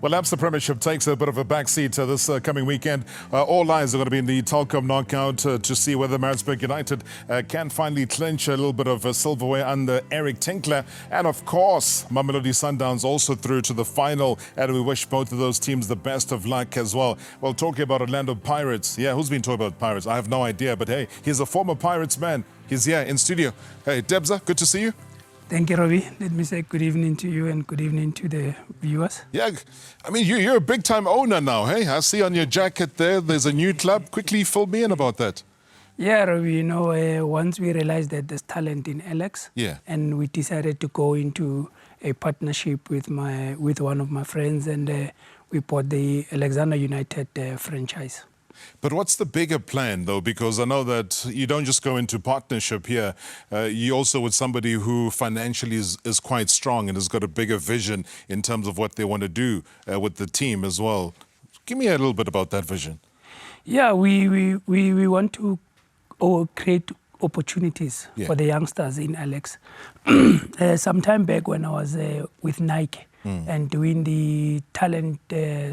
Well, perhaps the Premiership takes a bit of a backseat this coming weekend. All eyes are going to be in the Telkom knockout to see whether Marawa United can finally clinch a little bit of silverware under Eric Tinkler. And of course, Mamelodi Sundowns also through to the final. And we wish both of those teams the best of luck as well. Well, talking about Orlando Pirates. Yeah, who's been talking about Pirates? I have no idea. But hey, he's a former Pirates man. He's here in studio. Hey, Debza, good to see you. Thank you, Robbie. Let me say good evening to you and good evening to the viewers. Yeah, I mean, you're a big-time owner now, hey? I see on your jacket there's a new club. Quickly fill me in about that. Yeah, Robbie, you know, once we realized that there's talent in Alex, and we decided to go into a partnership with one of my friends, and we bought the Alexandra United franchise. But what's the bigger plan, though? Because I know that you don't just go into partnership here. You also with somebody who financially is quite strong and has got a bigger vision in terms of what they want to do with the team as well. Give me a little bit about that vision. Yeah, we want to create opportunities for the youngsters in Alex. Some time back when I was with Nike, and doing the talent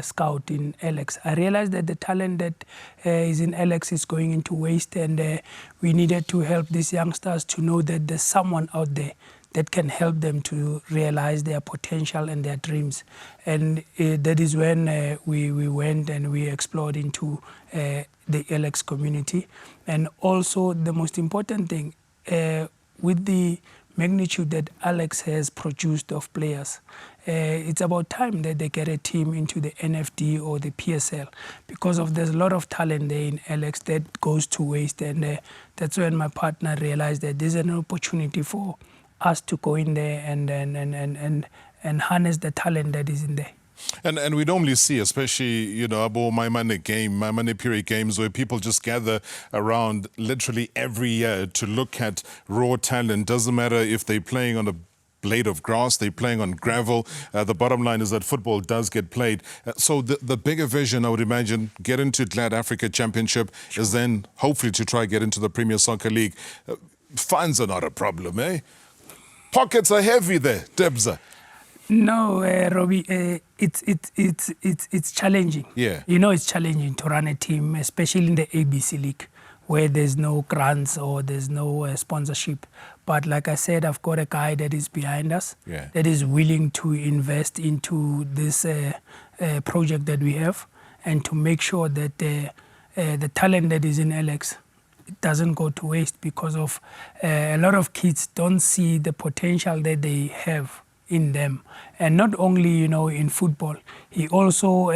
scout in Alex, I realized that the talent that is in Alex is going into waste, and we needed to help these youngsters to know that there's someone out there that can help them to realize their potential and their dreams. And that is when we went and we explored into the Alex community. And also the most important thing, with the magnitude that Alex has produced of players, it's about time that they get a team into the NFD or the PSL, because there's a lot of talent there in Alex that goes to waste. And that's when my partner realized that there's an opportunity for us to go in there and harness the talent that is in there. And we normally see, especially, you know, about my money period games, where people just gather around literally every year to look at raw talent. Doesn't matter if they're playing on a blade of grass, they're playing on gravel. The bottom line is that football does get played. So the bigger vision, I would imagine, get into Glad Africa Championship is then hopefully to try get into the Premier Soccer League. Funds are not a problem, eh? Pockets are heavy there, Debza. No, Robbie, it's challenging. Yeah. You know, it's challenging to run a team, especially in the ABC League, where there's no grants or there's no sponsorship. But like I said, I've got a guy that is behind us, that is willing to invest into this project that we have, and to make sure that the talent that is in Alex, it doesn't go to waste, because of a lot of kids don't see the potential that they have in them. And not only, you know, in football, he also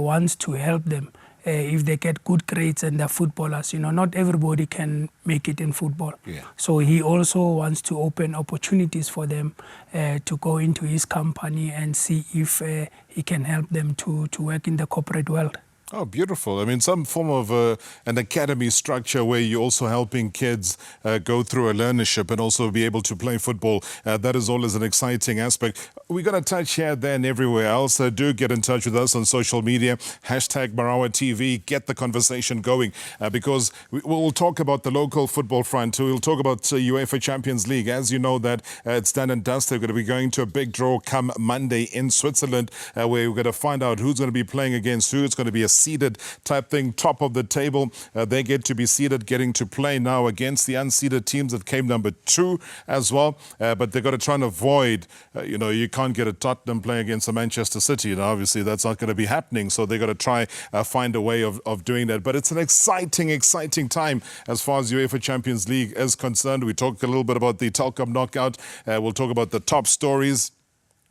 wants to help them if they get good grades and they're footballers. You know, not everybody can make it in football. So he also wants to open opportunities for them to go into his company and see if he can help them to work in the corporate world. Oh, beautiful. I mean, some form of an academy structure where you're also helping kids go through a learnership and also be able to play football. That is always an exciting aspect. We're going to touch here, there and everywhere else. Do get in touch with us on social media. Hashtag MarawaTV. Get the conversation going because we'll talk about the local football front. We'll talk about UEFA Champions League. As you know, that it's done and dusted. We're going to be going to a big draw come Monday in Switzerland where we're going to find out who's going to be playing against who. It's going to be a seeded type thing, top of the table. They get to be seeded, getting to play now against the unseeded teams that came number 2 as well. But they've got to try and avoid, you know, you can't get a Tottenham playing against a Manchester City. And obviously that's not going to be happening. So they've got to try find a way of doing that. But it's an exciting time as far as UEFA Champions League is concerned. We talked a little bit about the Telkom knockout. We'll talk about the top stories.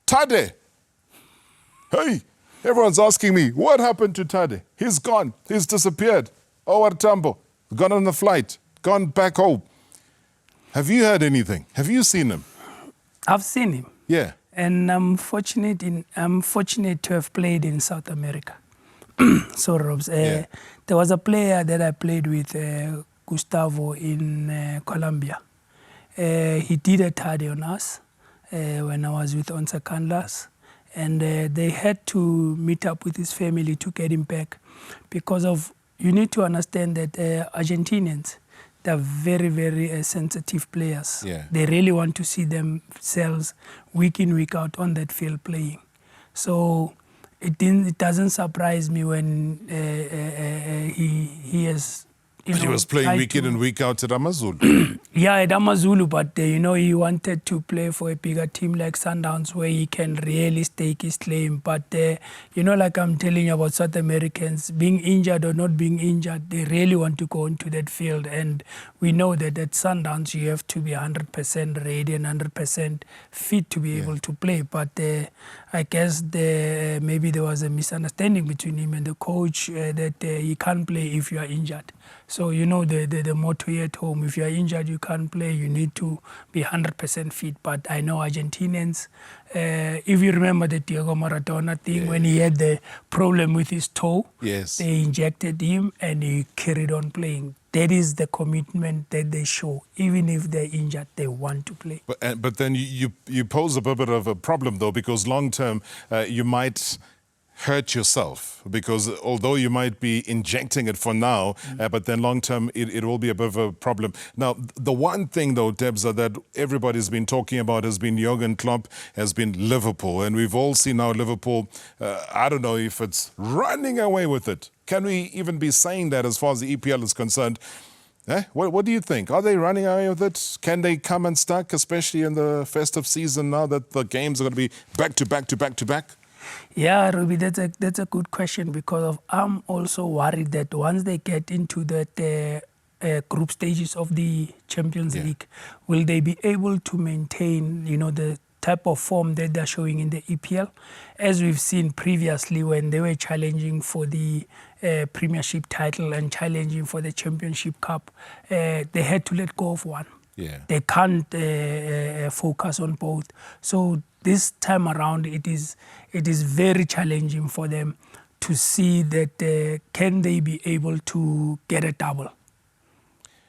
Tade! Hey! Everyone's asking me, what happened to Tade? He's gone. He's disappeared. Oh, Tambo, gone on the flight, gone back home. Have you heard anything? Have you seen him? I've seen him. Yeah. And I'm fortunate to have played in South America. So, Robs, there was a player that I played with, Gustavo, in Colombia. He did a Tade on us when I was with Onsa Canlas. And they had to meet up with his family to get him back, because of, you need to understand that Argentinians, they're very, very sensitive players. They really want to see themselves week in, week out on that field playing. So it doesn't surprise me when he has. But he was playing week in and week out at Amazulu. Yeah, at Amazulu, but he wanted to play for a bigger team like Sundowns where he can really stake his claim. But, like I'm telling you about South Americans, being injured or not being injured, they really want to go into that field. And we know that at Sundowns, you have to be 100% ready and 100% fit to be able to play. But I guess maybe there was a misunderstanding between him and the coach that he can't play if you are injured. So, the motto here at home, if you are injured, you can't play, you need to be 100% fit. But I know Argentinians, if you remember the Diego Maradona thing, when he had the problem with his toe, they injected him and he carried on playing. That is the commitment that they show. Even if they're injured, they want to play. But then you pose a bit of a problem, though, because long-term you might hurt yourself, because although you might be injecting it for now, but then long term it will be a bit of a problem. Now, the one thing though, Debza, that everybody's been talking about has been Jurgen Klopp, has been Liverpool, and we've all seen now Liverpool, I don't know if it's running away with it. Can we even be saying that as far as the EPL is concerned? What do you think? Are they running away with it? Can they come unstuck, especially in the festive season now that the games are going to be back to back to back to back? Yeah, Ruby, that's a good question, because I'm also worried that once they get into the group stages of the Champions League, will they be able to maintain, the type of form that they're showing in the EPL? As we've seen previously when they were challenging for the Premiership title and challenging for the Championship Cup, they had to let go of one. Yeah. They can't focus on both. So this time around, it is very challenging for them to see that can they be able to get a double.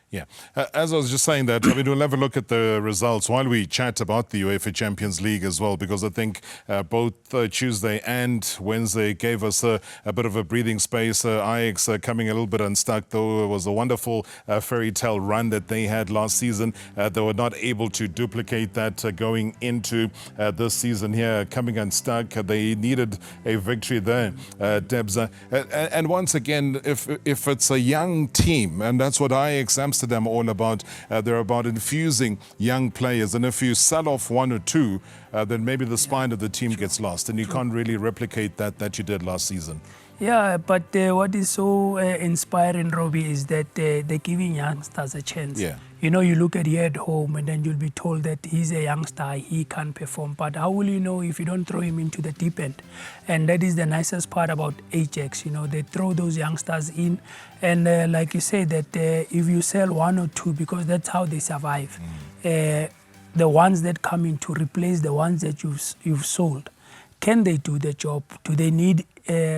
Yeah. As I was just saying that, we'll have a look at the results while we chat about the UEFA Champions League as well, because I think both Tuesday and Wednesday gave us a bit of a breathing space. Ajax coming a little bit unstuck, though it was a wonderful fairy tale run that they had last season. They were not able to duplicate that going into this season here, coming unstuck. They needed a victory there, Debza. And once again, if it's a young team, and that's what Ajax Amsterdam all about, they're about infusing young players, and if you sell off one or two, then maybe the spine of the team gets lost, and you can't really replicate that you did last season. Yeah, but what is so inspiring, Robbie, is that they're giving youngsters a chance. Yeah. You look at here at home and then you'll be told that he's a youngster, he can't perform. But how will you know if you don't throw him into the deep end? And that is the nicest part about Ajax. They throw those youngsters in. And like you say, that if you sell one or two, because that's how they survive, the ones that come in to replace the ones that you've sold, can they do the job? Do they need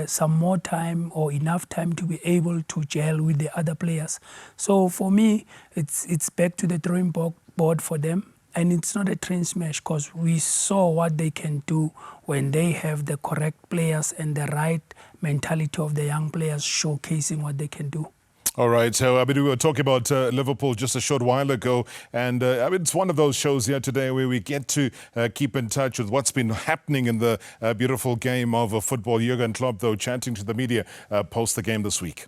some more time or enough time to be able to gel with the other players? So for me, it's back to the drawing board for them. And it's not a train smash, because we saw what they can do when they have the correct players and the right mentality of the young players showcasing what they can do. All right, so we were talking about Liverpool just a short while ago, and it's one of those shows here today where we get to keep in touch with what's been happening in the beautiful game of football. Jurgen Klopp, though, chatting to the media post the game this week.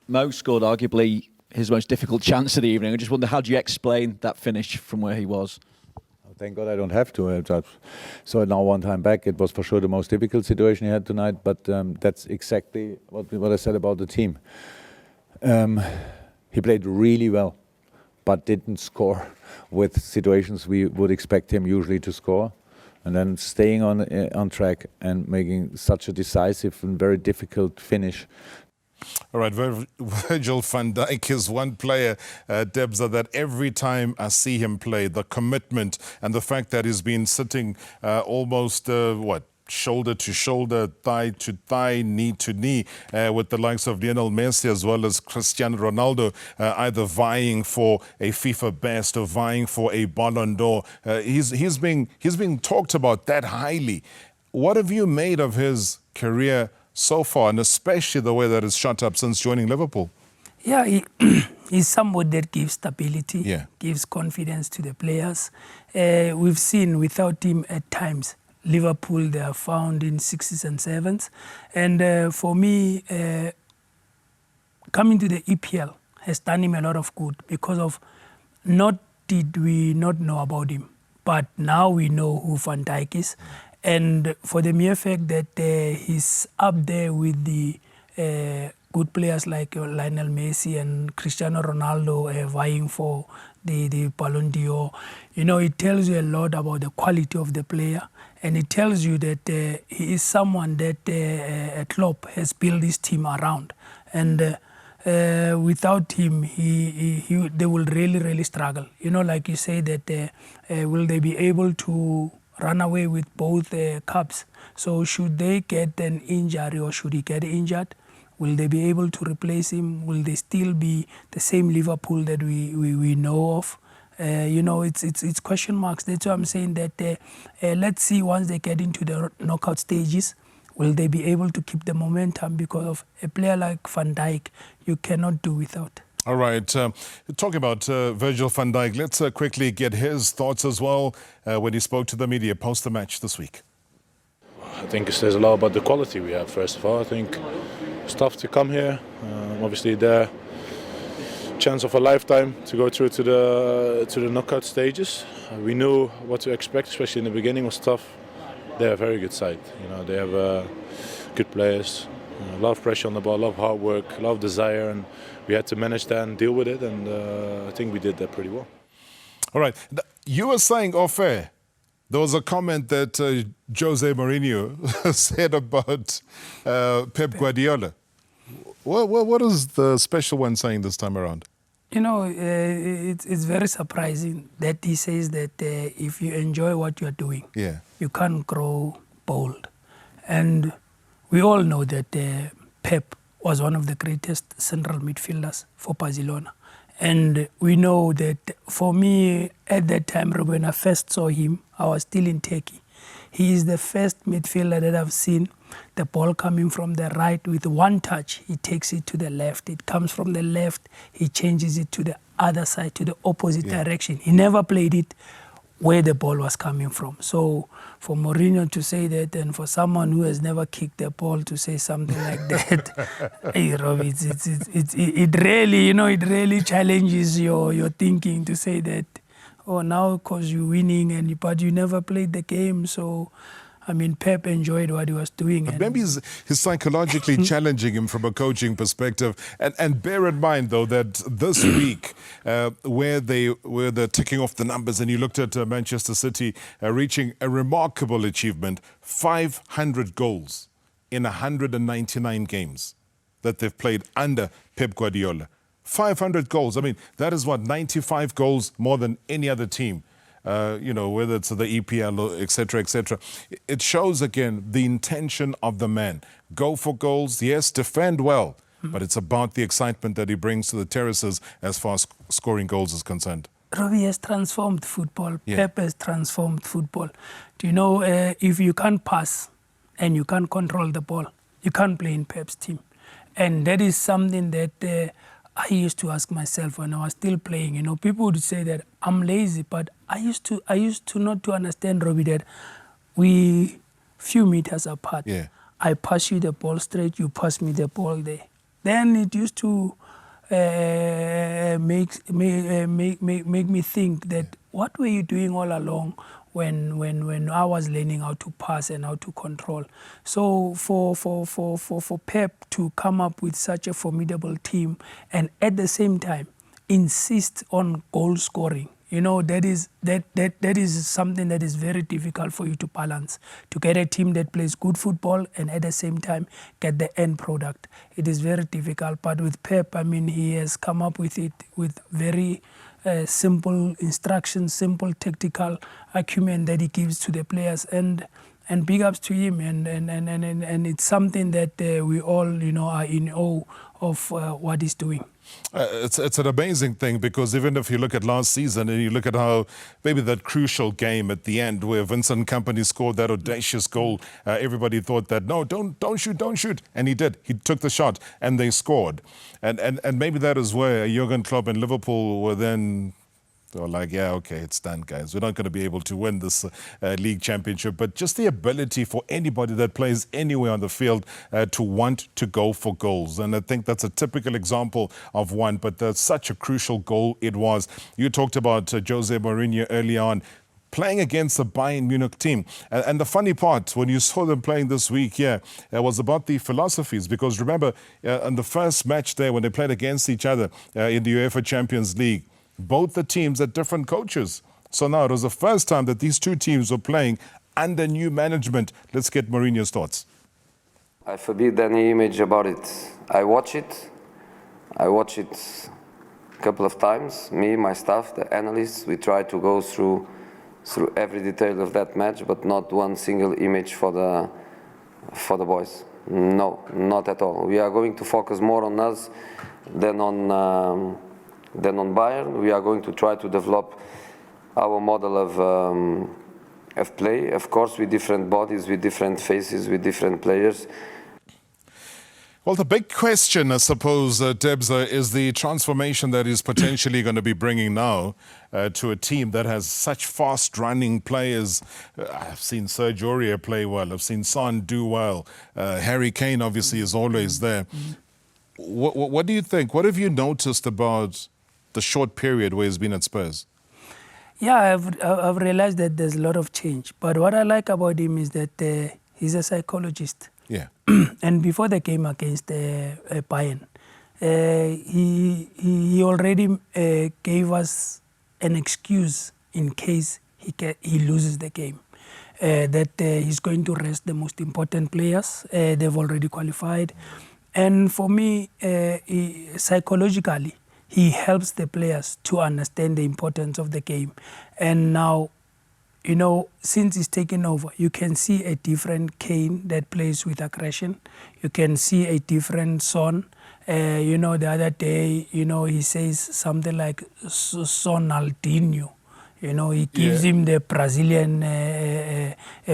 Mo scored arguably his most difficult chance of the evening. I just wonder, how do you explain that finish from where he was? Thank God I don't have to. So now one time back, it was for sure the most difficult situation he had tonight, but that's exactly what I said about the team. He played really well, but didn't score with situations we would expect him usually to score. And then staying on track and making such a decisive and very difficult finish. All right, Virgil van Dijk is one player, Debza, that every time I see him play, the commitment and the fact that he's been sitting almost, shoulder to shoulder, thigh to thigh, knee to knee, with the likes of Lionel Messi as well as Cristiano Ronaldo, either vying for a FIFA best or vying for a Ballon d'Or. He's being talked about that highly. What have you made of his career so far, and especially the way that it's shot up since joining Liverpool? Yeah, he's someone that gives stability, gives confidence to the players. We've seen without him at times, Liverpool, they are found in 6s and 7s. And for me, coming to the EPL has done him a lot of good because of not did we not know about him, but now we know who Van Dijk is. And for the mere fact that he's up there with the good players like Lionel Messi and Cristiano Ronaldo vying for the Ballon d'Or, you know, it tells you a lot about the quality of the player. And it tells you that he is someone that Klopp has built his team around. And without him, they will really, really struggle. You know, like you say that will they be able to run away with both cups? So should they get an injury or should he get injured, will they be able to replace him? Will they still be the same Liverpool that we know of? You know, it's question marks. That's why I'm saying that let's see once they get into the knockout stages, will they be able to keep the momentum? Because of a player like Van Dijk, you cannot do without. All right. Talking about Virgil van Dijk, let's quickly get his thoughts as well when he spoke to the media post the match this week. I think it says a lot about the quality we have, first of all. I think it's tough to come here. Obviously, the chance of a lifetime to go through to the knockout stages. We knew what to expect, especially in the beginning was tough. They're a very good side. You know, they have good players, a lot of pressure on the ball, a lot of hard work, a lot of desire, and we had to manage that and deal with it. And I think we did that pretty well. All right. You were saying off air, there was a comment that Jose Mourinho said about Pep Guardiola. What is the special one saying this time around? You know, it's very surprising that he says that if you enjoy what you're doing, you can't grow bold. And we all know that Pep was one of the greatest central midfielders for Barcelona. And we know that for me, at that time, when I first saw him, I was still in Turkey. He is the first midfielder that I've seen the ball coming from the right with one touch. He takes it to the left. It comes from the left. He changes it to the other side, to the opposite direction. He never played it where the ball was coming from. So for Mourinho to say that, and for someone who has never kicked the ball to say something like that, hey, Rob, it really, you know, it really challenges your thinking to say that, oh, now because you're winning, but you never played the game. So, I mean, Pep enjoyed what he was doing. But maybe he's psychologically challenging him from a coaching perspective. And bear in mind, though, that this week, where they're ticking off the numbers, and you looked at Manchester City reaching a remarkable achievement, 500 goals in 199 games that they've played under Pep Guardiola. 500 goals. I mean, that is what, 95 goals more than any other team. You know, whether it's the EPL, or et cetera, et cetera. It shows, again, the intention of the man. Go for goals, yes, defend well, but it's about the excitement that he brings to the terraces as far as scoring goals is concerned. Robbie has transformed football. Pep has transformed football. Do you know, if you can't pass and you can't control the ball, you can't play in Pep's team. And that is something that I used to ask myself when I was still playing. You know, people would say that I'm lazy, but I used to not to understand, Robbie, that we few meters apart. I pass you the ball straight, you pass me the ball there. Then it used to make me think that what were you doing all along when I was learning how to pass and how to control. So for Pep to come up with such a formidable team and at the same time insist on goal scoring, you know, that is something that is very difficult for you to balance. To get a team that plays good football and at the same time get the end product. It is very difficult. But with Pep, I mean, he has come up with it with very simple instructions, simple tactical acumen that he gives to the players, and big ups to him, and it's something that we all, you know, are in awe of what he's doing. It's an amazing thing, because even if you look at last season and you look at how maybe that crucial game at the end where Vincent Kompany scored that audacious goal, everybody thought that, no, don't shoot. And he did. He took the shot and they scored. And maybe that is where Jurgen Klopp and Liverpool were then They were like, yeah, okay, it's done, guys. We're not going to be able to win this league championship. But just the ability for anybody that plays anywhere on the field to want to go for goals. And I think that's a typical example of one. But that's such a crucial goal it was. You talked about Jose Mourinho early on, playing against the Bayern Munich team. And the funny part, when you saw them playing this week here, was about the philosophies. Because remember, in the first match there, when they played against each other in the UEFA Champions League, both the teams had different coaches. So now it was the first time that these two teams were playing under new management. Let's get Mourinho's thoughts. I forbid any image about it. I watch it a couple of times. Me, my staff, the analysts, we try to go through every detail of that match, but not one single image for the boys. No, not at all. We are going to focus more on us than on Bayern. We are going to try to develop our model of play, of course, with different bodies, with different faces, with different players. Well, the big question, I suppose, Debs, is the transformation that he's potentially going to be bringing now to a team that has such fast-running players. I've seen Sergio Aurier play well. I've seen Son do well. Harry Kane, obviously, is always there. What do you think? What have you noticed about the short period where he's been at Spurs? Yeah, I've realized that there's a lot of change. But what I like about him is that he's a psychologist. Yeah. And before the game against Bayern, he already gave us an excuse in case he loses the game. That he's going to rest the most important players. They've already qualified. And for me, psychologically, he helps the players to understand the importance of the game. And now, you know, since he's taken over, you can see a different Kane that plays with aggression. You can see a different Son. You know, the other day, you know, he says something like Sonaldinho. You know, he gives him the Brazilian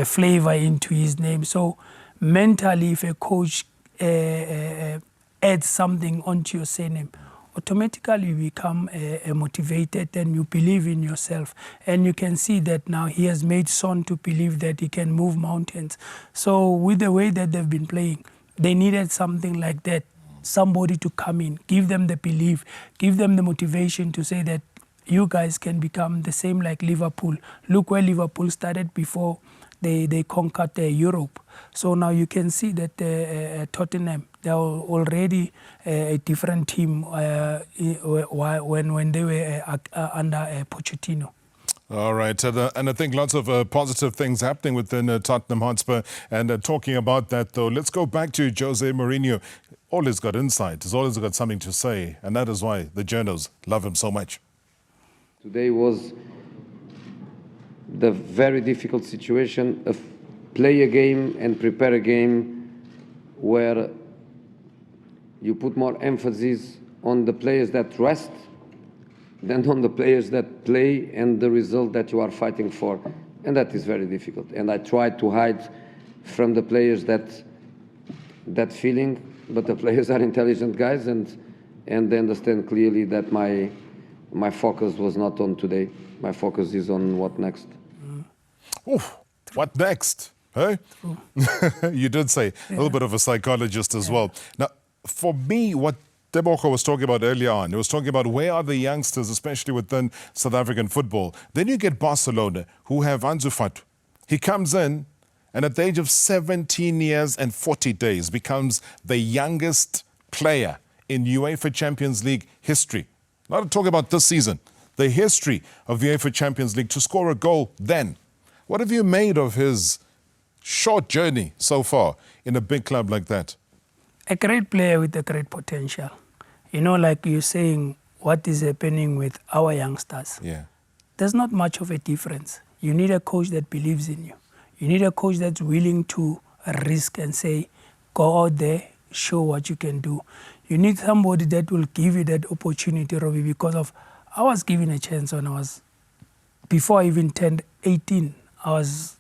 flavor into his name. So mentally, if a coach adds something onto your surname, automatically you become motivated and you believe in yourself. And you can see that now he has made Son to believe that he can move mountains. So with the way that they've been playing, they needed something like that, somebody to come in, give them the belief, give them the motivation to say that you guys can become the same like Liverpool. Look where Liverpool started before they conquered Europe. So now you can see that Tottenham, they are already a different team when they were under Pochettino. All right, and I think lots of positive things happening within Tottenham Hotspur. And talking about that, though, let's go back to Jose Mourinho. Always got insight. He's always got something to say, and that is why the journos love him so much. Today was the very difficult situation of play a game and prepare a game where you put more emphasis on the players that rest than on the players that play and the result that you are fighting for. And that is very difficult. And I try to hide from the players that feeling, but the players are intelligent guys and they understand clearly that my focus was not on today. My focus is on what next. Oof, what next? Hey? You did say a little bit of a psychologist as well. Now, for me, what Teboho was talking about earlier on, he was talking about where are the youngsters, especially within South African football. Then you get Barcelona, who have Ansu Fati. He comes in, and at the age of 17 years and 40 days, becomes the youngest player in UEFA Champions League history. Not talking about this season, the history of the UEFA Champions League, to score a goal then. What have you made of his short journey so far in a big club like that? A great player with a great potential. You know, like you're saying, what is happening with our youngsters? Yeah. There's not much of a difference. You need a coach that believes in you. You need a coach that's willing to risk and say, go out there, show what you can do. You need somebody that will give you that opportunity, Robbie, because I was given a chance when before I even turned 18. I was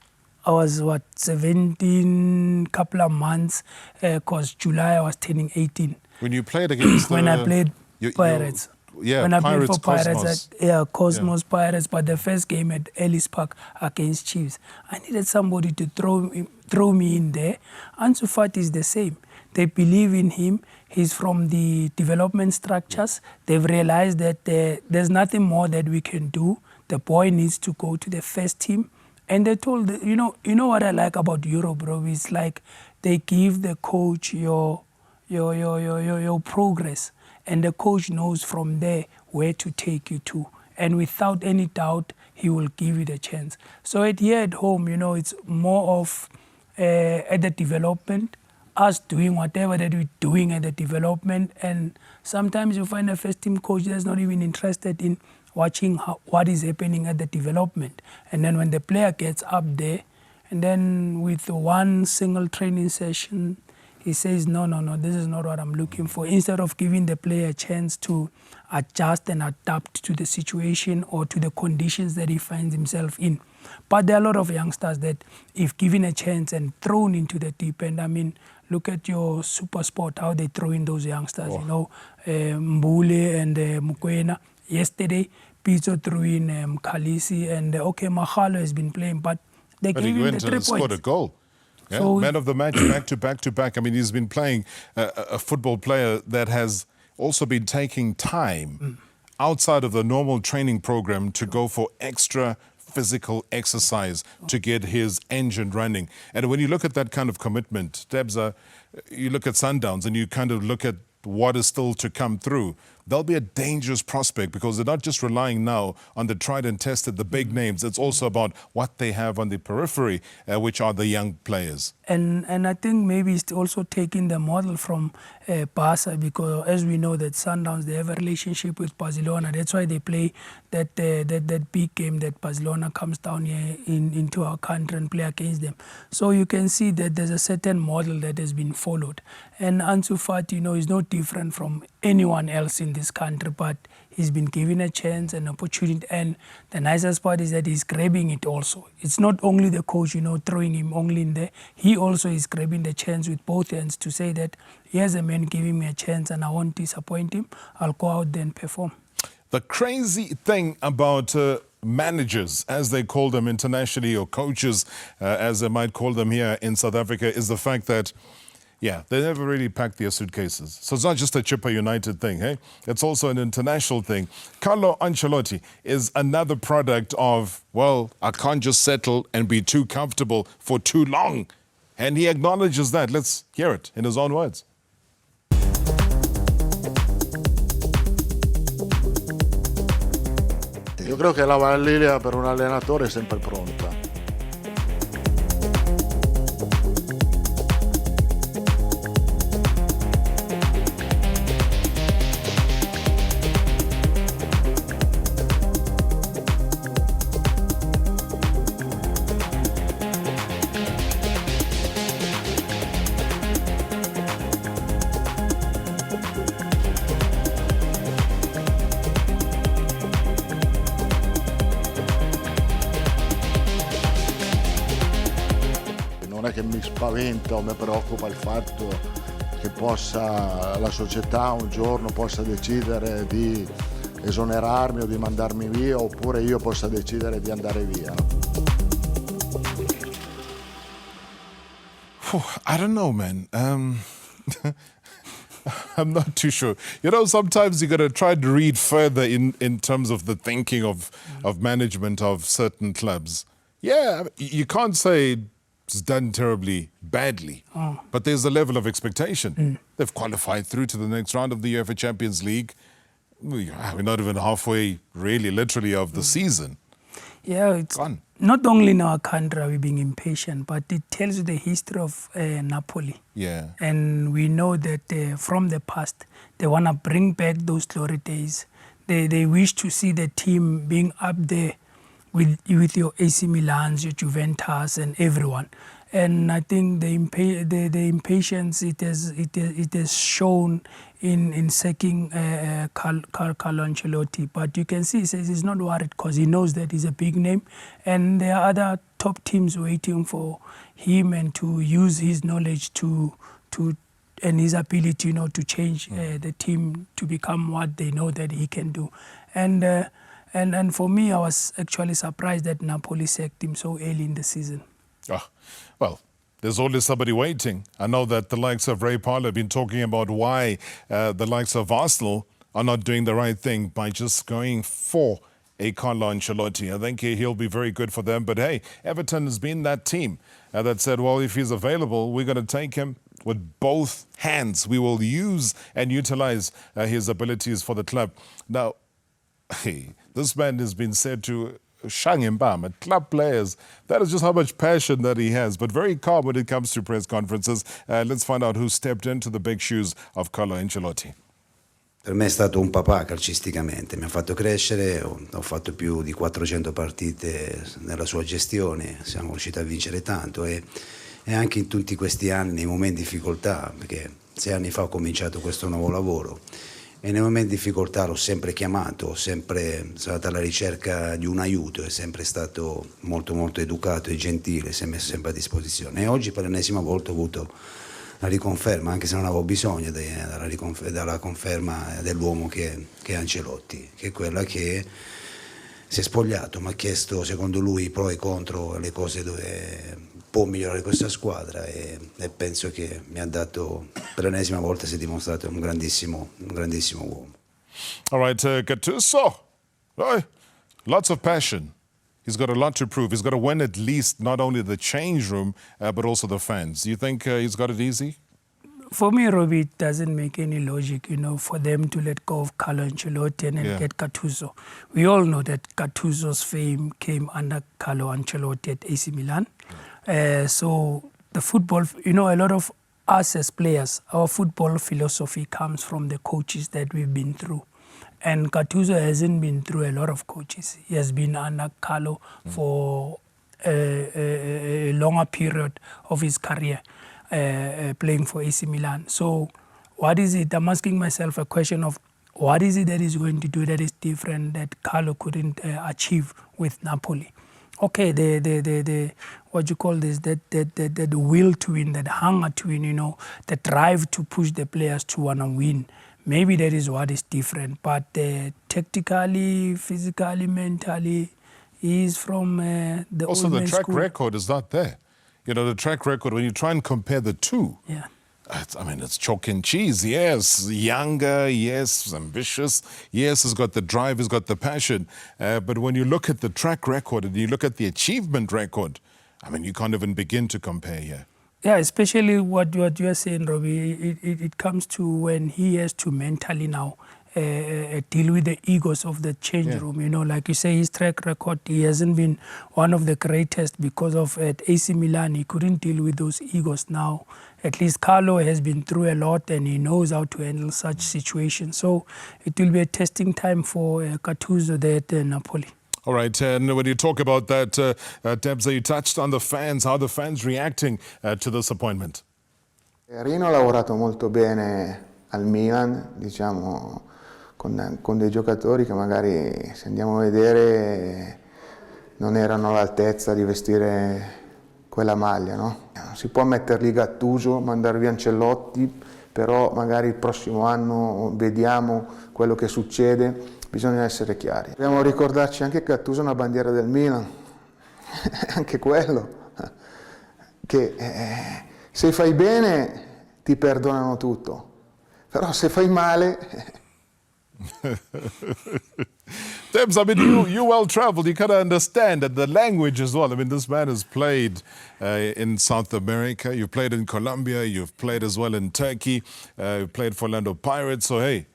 17, couple of months, because July I was turning 18. When you played against when I played Pirates. when I played for Cosmos. Pirates, Cosmos Pirates, but the first game at Ellis Park against Chiefs, I needed somebody to throw me in there. Ansu Fati is the same. They believe in him. He's from the development structures. They've realized that there's nothing more that we can do. The boy needs to go to the first team. And they told, you know what I like about Europe, bro? It's like they give the coach your progress, and the coach knows from there where to take you to. And without any doubt, he will give you the chance. So here at home, it's more of at the development, us doing whatever that we're doing at the development. And sometimes you find a first team coach that's not even interested in watching what is happening at the development. And then when the player gets up there, and then with one single training session, he says, no, this is not what I'm looking for. Instead of giving the player a chance to adjust and adapt to the situation or to the conditions that he finds himself in. But there are a lot of youngsters that, if given a chance and thrown into the deep end, I mean, look at your super sport, how they throw in those youngsters, Mbule and Mukwena. Yesterday, Pizzo threw in Khalisi, and Mahalo has been playing, but they gave him the 3 points. Scored a goal. Yeah, so, man of the match, back to back. I mean, he's been playing a football player that has also been taking time outside of the normal training program to go for extra physical exercise to get his engine running. And when you look at that kind of commitment, Debza, you look at Sundowns and you kind of look at what is still to come through. They'll be a dangerous prospect because they're not just relying now on the tried and tested, the big names. It's also about what they have on the periphery, which are the young players. And I think maybe it's also taking the model from Barca, because as we know that Sundowns, they have a relationship with Barcelona. That's why they play that big game that Barcelona comes down here into our country and play against them. So you can see that there's a certain model that has been followed. And Ansu Fati, is no different from anyone else in this country, but he's been given a chance, an opportunity, and the nicest part is that he's grabbing it also. It's not only the coach, throwing him only in there. He also is grabbing the chance with both hands to say that here's a man giving me a chance and I won't disappoint him. I'll go out there and perform. The crazy thing about managers, as they call them internationally, or coaches, as they might call them here in South Africa, is the fact that they never really pack their suitcases. So it's not just a Chipper United thing, hey? It's also an international thing. Carlo Ancelotti is another product of, I can't just settle and be too comfortable for too long. And he acknowledges that. Let's hear it in his own words. Io credo che la valligia per un allenatore è sempre pronta. Non è che mi spaventa o mi preoccupa il fatto che la società un giorno possa decidere di esonerarmi o di mandarmi via, oppure io possa decidere di andare via. I don't know, man. I'm not too sure. Sometimes you got to try to read further in terms of the thinking of management of certain clubs. Yeah, you can't say it's done terribly badly, but there's a level of expectation. They've qualified through to the next round of the UEFA Champions League. We're not even halfway, really, literally, of the season. Yeah, it's not only in our country are we being impatient, but it tells you the history of Napoli. Yeah. And we know that from the past, they want to bring back those glory days. They wish to see the team being up there with your AC Milans, your Juventus, and everyone. And I think the impatience it has shown in sacking Carlo Ancelotti. But you can see he says he's not worried because he knows that he's a big name, and there are other top teams waiting for him and to use his knowledge to and his ability, to change the team to become what they know that he can do. And for me, I was actually surprised that Napoli sacked him so early in the season. Well, there's always somebody waiting. I know that the likes of Ray Parlour have been talking about why the likes of Arsenal are not doing the right thing by just going for a Carlo Ancelotti. I think he'll be very good for them. But hey, Everton has been that team that said, well, if he's available, we're going to take him with both hands. We will use and utilize his abilities for the club. Now, hey, this man has been said to shang him bam at club players. That is just how much passion that he has, but very calm when it comes to press conferences. Let's find out who stepped into the big shoes of Carlo Ancelotti. Per me è stato un papà calcisticamente, mi ha fatto crescere, ho fatto più di 400 partite nella sua gestione, siamo riusciti a vincere tanto e anche in tutti questi anni, nei momenti di difficoltà, perché 6 anni fa ho cominciato questo nuovo lavoro e nei momenti di difficoltà l'ho sempre chiamato, sono andato alla ricerca di un aiuto, è sempre stato molto molto educato e gentile, si è messo sempre a disposizione e oggi per l'ennesima volta ho avuto la riconferma, anche se non avevo bisogno della conferma dell'uomo che è Ancelotti, che è quella che si è spogliato, mi ha chiesto secondo lui i pro e i contro, le cose dove può migliorare questa squadra e penso che mi ha dato, per l'ennesima volta si è dimostrato un grandissimo uomo. All right, Gattuso, lots of passion. He's got a lot to prove. He's got to win at least not only the change room, but also the fans. Do you think he's got it easy? For me, Robbie, it doesn't make any logic, for them to let go of Carlo Ancelotti and then get Gattuso. We all know that Gattuso's fame came under Carlo Ancelotti at AC Milan. So the football, a lot of us as players, our football philosophy comes from the coaches that we've been through. And Gattuso hasn't been through a lot of coaches. He has been under Carlo for a longer period of his career playing for AC Milan. So what is it? I'm asking myself a question of what is it that he's going to do that is different that Carlo couldn't achieve with Napoli? Okay, the what you call this, the will to win, that hunger to win, the drive to push the players to want to win. Maybe that is what is different, but tactically, physically, mentally, he's from the also old the man track school. record is not there. The track record, when you try and compare the two, Yeah. it's chalk and cheese. Yes, younger, yes, ambitious. Yes, he's got the drive, he's got the passion. But when you look at the track record and you look at the achievement record, you can't even begin to compare here. Yeah, especially what you are saying, Robbie, it comes to when he has to mentally now deal with the egos of the change room. Like you say, his track record, he hasn't been one of the greatest because of at AC Milan, he couldn't deal with those egos now. At least Carlo has been through a lot and he knows how to handle such situations. So it will be a testing time for Gattuso there at Napoli. All right, and when you talk about that, Debza, you touched on the fans, how the fans reacting to this appointment. Rino ha lavorato molto bene al Milan, con dei giocatori che magari, se andiamo a vedere, non erano all'altezza di vestire quella maglia, no? Non si può mettere lì Gattuso, mandare via Ancelotti, però magari il prossimo anno vediamo quello che succede. Bisogna essere chiari. Dobbiamo ricordarci anche che Gattuso è una bandiera del Milan, anche quello, che se fai bene ti perdonano tutto, però se fai male... Debs, you well-traveled, you kind of understand the language as well. This man has played in South America, you've played in Colombia, you've played as well in Turkey, you've played for Orlando Pirates, so hey.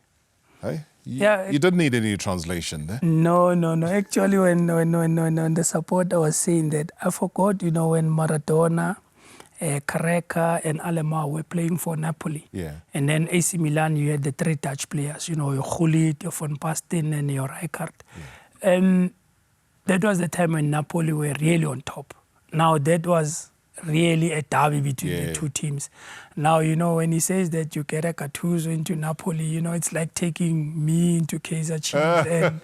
You didn't need any translation there. No. Actually, when the supporter was saying that, I forgot, when Maradona, Careca and Alemar were playing for Napoli. Yeah. And then AC Milan, you had the 3 Dutch players, your Gullit, your Van Basten and your Rijkaard. Yeah. And that was the time when Napoli were really on top. Now, that was really a derby between the two teams. Now, when he says that you get a Gattuso into Napoli, it's like taking me into Kaizer Chiefs and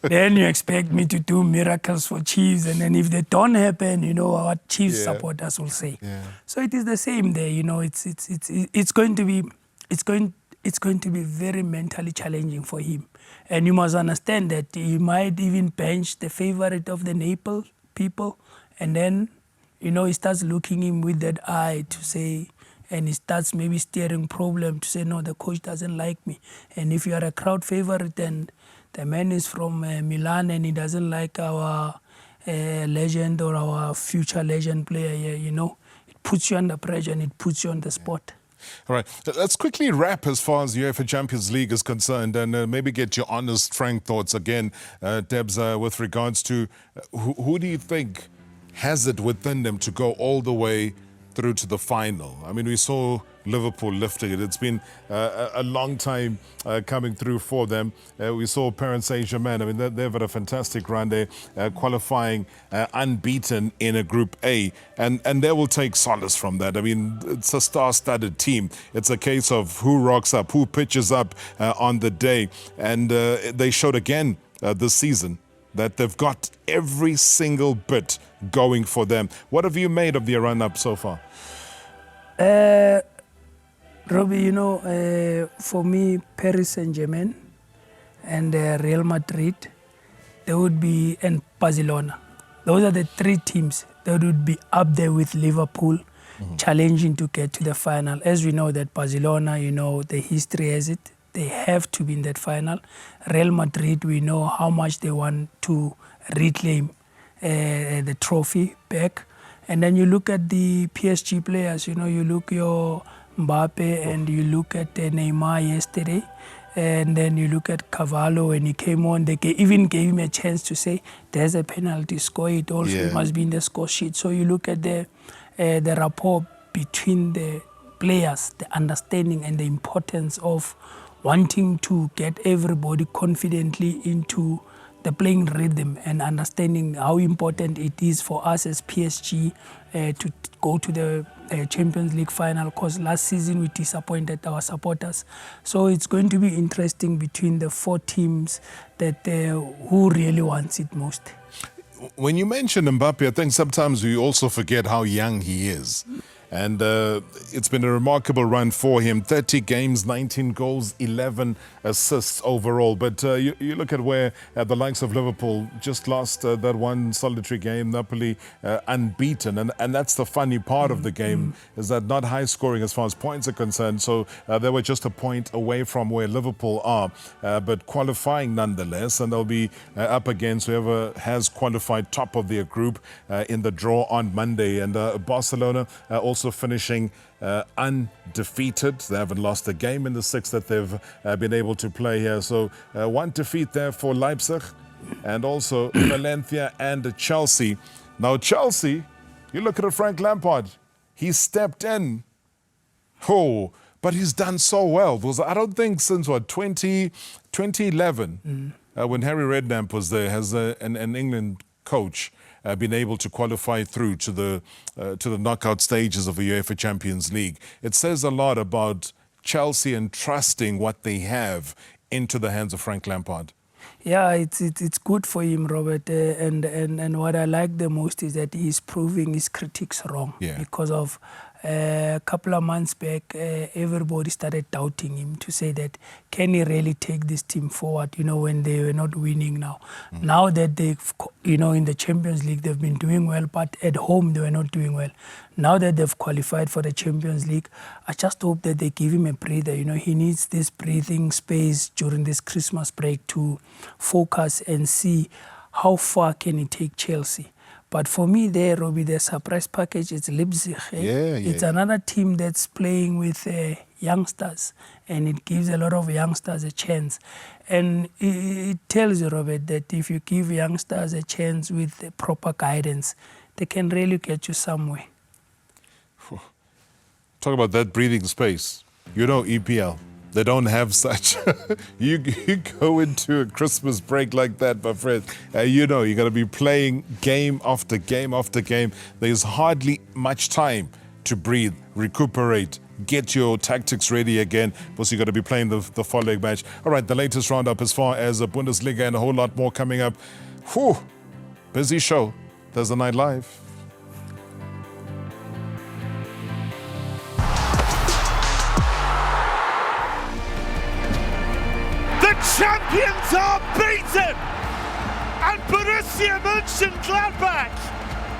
then you expect me to do miracles for Chiefs, and then if they don't happen, what Chiefs supporters will say. So it is the same there. It's going to be very mentally challenging for him, and you must understand that he might even bench the favorite of the Naples people, and then he starts looking him with that eye to say, and he starts maybe steering problem to say, no, the coach doesn't like me. And if you are a crowd favorite and the man is from Milan and he doesn't like our legend or our future legend player here, it puts you under pressure and it puts you on the spot. All right, let's quickly wrap as far as UEFA Champions League is concerned, and maybe get your honest, frank thoughts again, Debs, with regards to who do you think has it within them to go all the way through to the final? I mean, we saw Liverpool lifting it. It's been a long time coming through for them. We saw Paris Saint-Germain. I mean, they've had a fantastic run. They're qualifying unbeaten in a Group A, and they will take solace from that. I mean, it's a star-studded team. It's a case of who rocks up, who pitches up on the day, and they showed again this season that they've got every single bit going for them. What have you made of their run-up so far? Robbie, for me, Paris Saint-Germain and Real Madrid, and Barcelona. Those are the three teams that would be up there with Liverpool, challenging to get to the final. As we know that Barcelona, the history has it, they have to be in that final. Real Madrid, we know how much they want to reclaim the trophy back. And then you look at the PSG players, you look your Mbappe and you look at Neymar yesterday, and then you look at Cavallo when he came on, they even gave him a chance to say, there's a penalty, score it also, it must be in the score sheet. So you look at the rapport between the players, the understanding and the importance of wanting to get everybody confidently into the playing rhythm and understanding how important it is for us as PSG to go to the Champions League final, because last season we disappointed our supporters. So it's going to be interesting between the four teams that who really wants it most. When you mention Mbappe, I think sometimes we also forget how young he is. And it's been a remarkable run for him. 30 games, 19 goals, 11 assists overall. But you look at where the likes of Liverpool just lost that one solitary game, Napoli unbeaten. And that's the funny part of the game, is that not high scoring as far as points are concerned. So they were just a point away from where Liverpool are, but qualifying nonetheless. And they'll be up against whoever has qualified top of their group in the draw on Monday. And Barcelona also finishing undefeated. They haven't lost a game in the 6 that they've been able to play here. So one defeat there for Leipzig, and also Valencia and Chelsea. Now Chelsea, you look at Frank Lampard, he stepped in. But he's done so well. Because I don't think since 2011, when Harry Redknapp was there, has an England coach been able to qualify through to the knockout stages of the UEFA Champions League. It says a lot about Chelsea and trusting what they have into the hands of Frank Lampard. Yeah, it's good for him, Robert. And what I like the most is that he's proving his critics wrong. Because of a couple of months back, everybody started doubting him to say that, can he really take this team forward, when they were not winning now. Now that they've, in the Champions League, they've been doing well, but at home they were not doing well. Now that they've qualified for the Champions League, I just hope that they give him a breather. He needs this breathing space during this Christmas break to focus and see how far can he take Chelsea. But for me there, Robbie, the surprise package is Leipzig. It's another team that's playing with youngsters, and it gives a lot of youngsters a chance. And it tells you, Robert, that if you give youngsters a chance with the proper guidance, they can really get you somewhere. Talk about that breathing space. EPL. They don't have such. you go into a Christmas break like that, my friend, you know you're going to be playing game after game after game. There's hardly much time to breathe, recuperate, get your tactics ready again, because you're going to be playing the following match. All right, the latest roundup as far as the Bundesliga and a whole lot more coming up. Whew, busy show. Thursday Night Live. Champions are beaten, and Borussia Mönchengladbach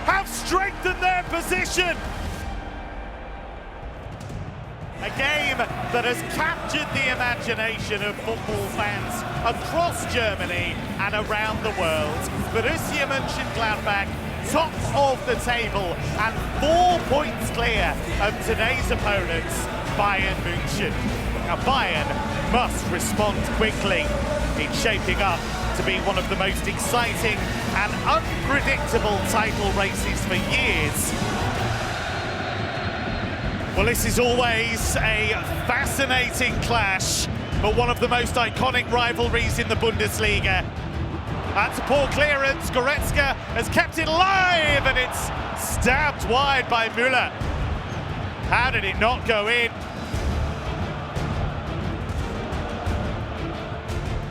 have strengthened their position. A game that has captured the imagination of football fans across Germany and around the world. Borussia Mönchengladbach top of the table and 4 points clear of today's opponents, Bayern München. Now Bayern must respond quickly. It's shaping up to be one of the most exciting and unpredictable title races for years. Well, this is always a fascinating clash, but one of the most iconic rivalries in the Bundesliga. That's a poor clearance. Goretzka has kept it alive, and it's stabbed wide by Müller. How did it not go in?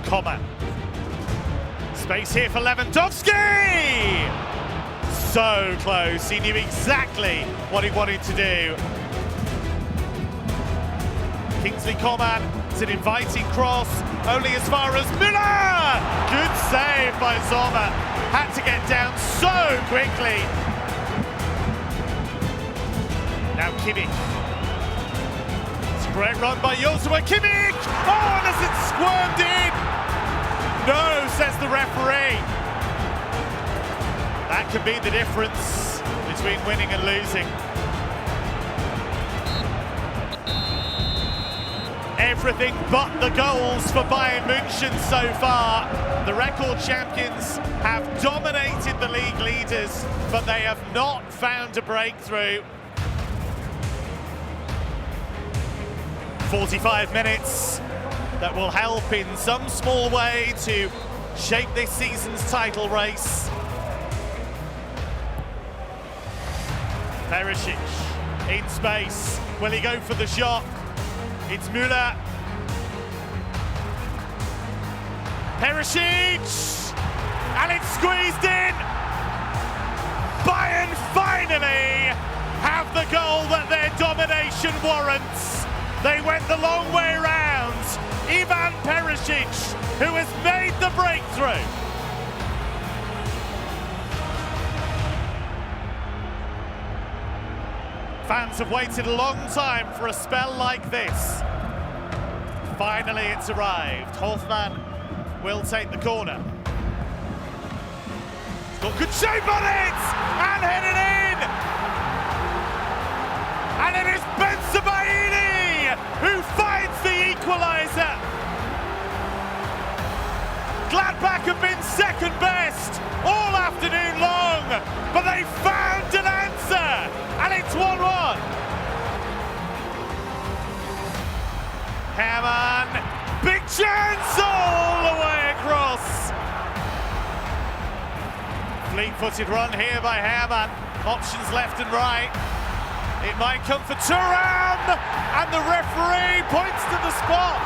Coman. Space here for Lewandowski! So close, he knew exactly what he wanted to do. Kingsley Coman, it's an inviting cross, only as far as Müller! Good save by Sommer, had to get down so quickly. Now Kimmich. It's a great run by Joshua Kimmich! Oh, and as it squirmed in! No, says the referee. That could be the difference between winning and losing. Everything but the goals for Bayern München so far. The record champions have dominated the league leaders, but they have not found a breakthrough. 45 minutes that will help in some small way to shape this season's title race. Perisic in space. Will he go for the shot? It's Müller. Perisic! And it's squeezed in! Bayern finally have the goal that their domination warrants. They went the long way round. Ivan Perisic, who has made the breakthrough. Fans have waited a long time for a spell like this. Finally it's arrived. Hoffmann will take the corner. He's got good shape on it! And headed in! And it is Bensebaini who finds the equaliser. Gladbach have been second best all afternoon long, but they found an answer, and it's 1-1. Hermann, big chance all the way across. Fleet-footed run here by Hermann. Options left and right. It might come for Thuram, and the referee points to the spot.